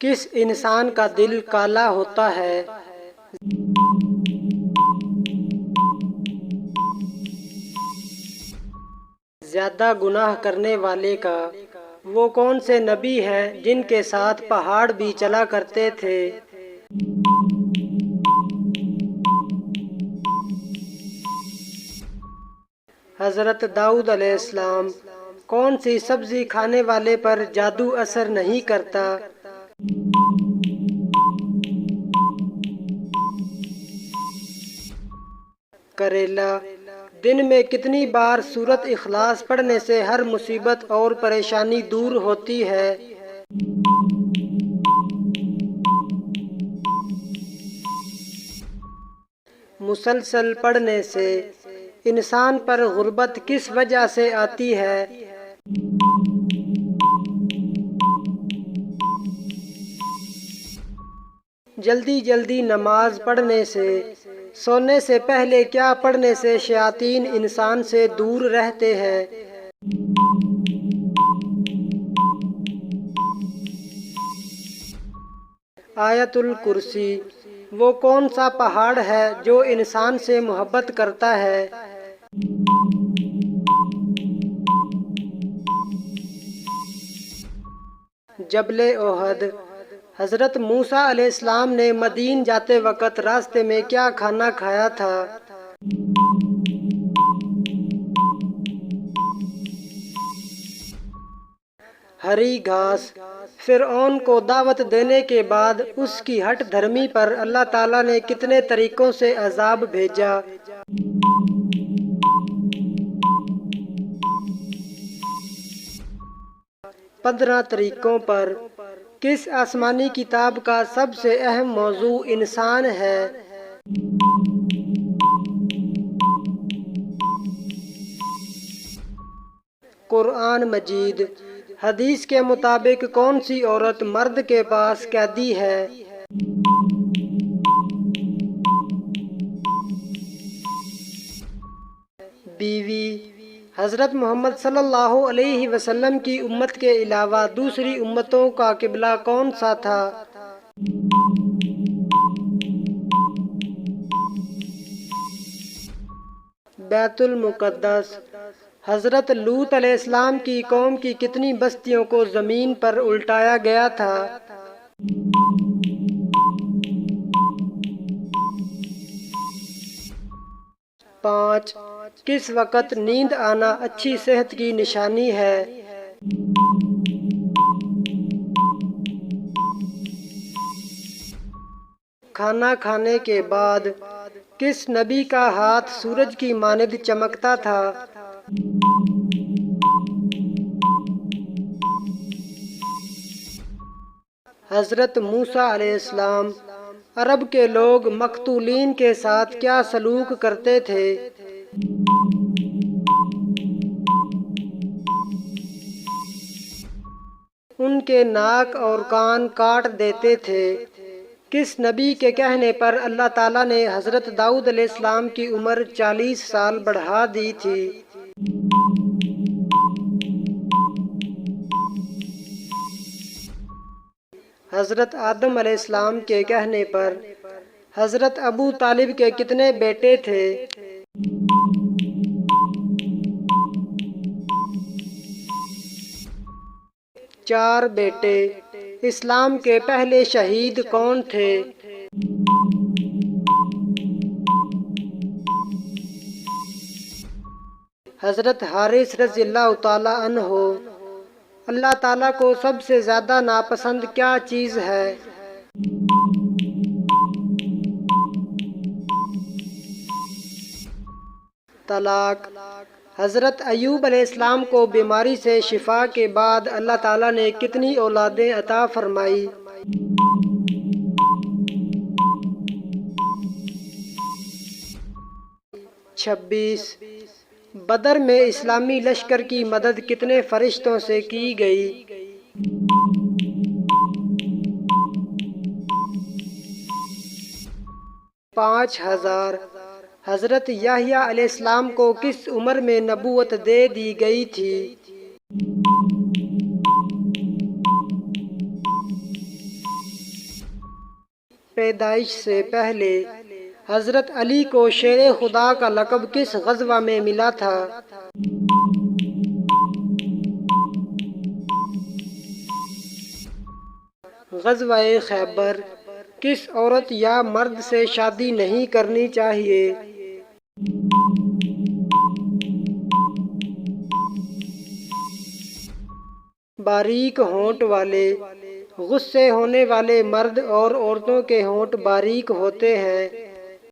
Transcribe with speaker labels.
Speaker 1: کس انسان کا دل کالا ہوتا ہے؟ زیادہ گناہ کرنے والے کا۔ وہ کون سے نبی ہیں جن کے ساتھ پہاڑ بھی چلا کرتے تھے؟ حضرت داؤد علیہ السلام۔ کون سی سبزی کھانے والے پر جادو اثر نہیں کرتا؟ کریلا۔ دن میں کتنی بار سورۃ اخلاص پڑھنے سے ہر مصیبت اور پریشانی دور ہوتی ہے؟ مسلسل پڑھنے سے۔ انسان پر غربت کس وجہ سے آتی ہے؟ جلدی جلدی نماز پڑھنے سے۔ سونے سے پہلے کیا پڑھنے سے شیاطین انسان سے دور رہتے ہیں؟ آیت الکرسی۔ وہ کون سا پہاڑ ہے جو انسان سے محبت کرتا ہے؟ جبل احد۔ حضرت موسیٰ علیہ السلام نے مدین جاتے وقت راستے میں کیا کھانا کھایا تھا؟ ہری گھاس۔ فرعون کو دعوت دینے کے بعد اس کی ہٹ دھرمی پر اللہ تعالیٰ نے کتنے طریقوں سے عذاب بھیجا؟ پندرہ طریقوں پر۔ کس آسمانی کتاب کا سب سے اہم موضوع انسان ہے؟ قرآن مجید۔ حدیث کے مطابق کون سی عورت مرد کے پاس قیدی ہے؟ بیوی۔ حضرت محمد صلی اللہ علیہ وسلم کی امت کے علاوہ دوسری امتوں کا قبلہ کون سا تھا؟ بیت المقدس۔ حضرت لوط علیہ السلام کی قوم کی کتنی بستیوں کو زمین پر الٹایا گیا تھا؟ پانچ۔ کس وقت نیند آنا اچھی صحت کی نشانی ہے؟ کھانا کھانے کے بعد۔ کس نبی کا ہاتھ سورج کی مانند چمکتا تھا؟ حضرت موسیٰ علیہ السلام۔ عرب کے لوگ مقتولین کے ساتھ کیا سلوک کرتے تھے؟ ان کے ناک اور کان کاٹ دیتے تھے۔ کس نبی کے کہنے پر اللہ تعالیٰ نے حضرت داؤد علیہ السلام کی عمر 40 سال بڑھا دی تھی؟ حضرت آدم علیہ السلام کے کہنے پر۔ حضرت ابو طالب کے کتنے بیٹے تھے؟ 4 بیٹے۔ اسلام کے پہلے شہید کون تھے؟ حضرت حارث رضی اللہ تعالی عنہ۔ اللہ تعالیٰ کو سب سے زیادہ ناپسند کیا چیز ہے؟ طلاق۔ حضرت ایوب علیہ السلام کو بیماری سے شفا کے بعد اللہ تعالیٰ نے کتنی اولادیں عطا فرمائی؟ 26۔ بدر میں اسلامی لشکر کی مدد کتنے فرشتوں سے کی گئی؟ 5000۔ حضرت یحییٰ علیہ السلام کو کس عمر میں نبوت دے دی گئی تھی؟ پیدائش سے پہلے حضرت علی کو شیر خدا کا لقب کس غزوہ میں ملا تھا؟ غزوہ خیبر۔ کس عورت یا مرد سے شادی نہیں کرنی چاہیے؟ باریک ہونٹ والے۔ غصے ہونے والے مرد اور عورتوں کے ہونٹ باریک ہوتے ہیں۔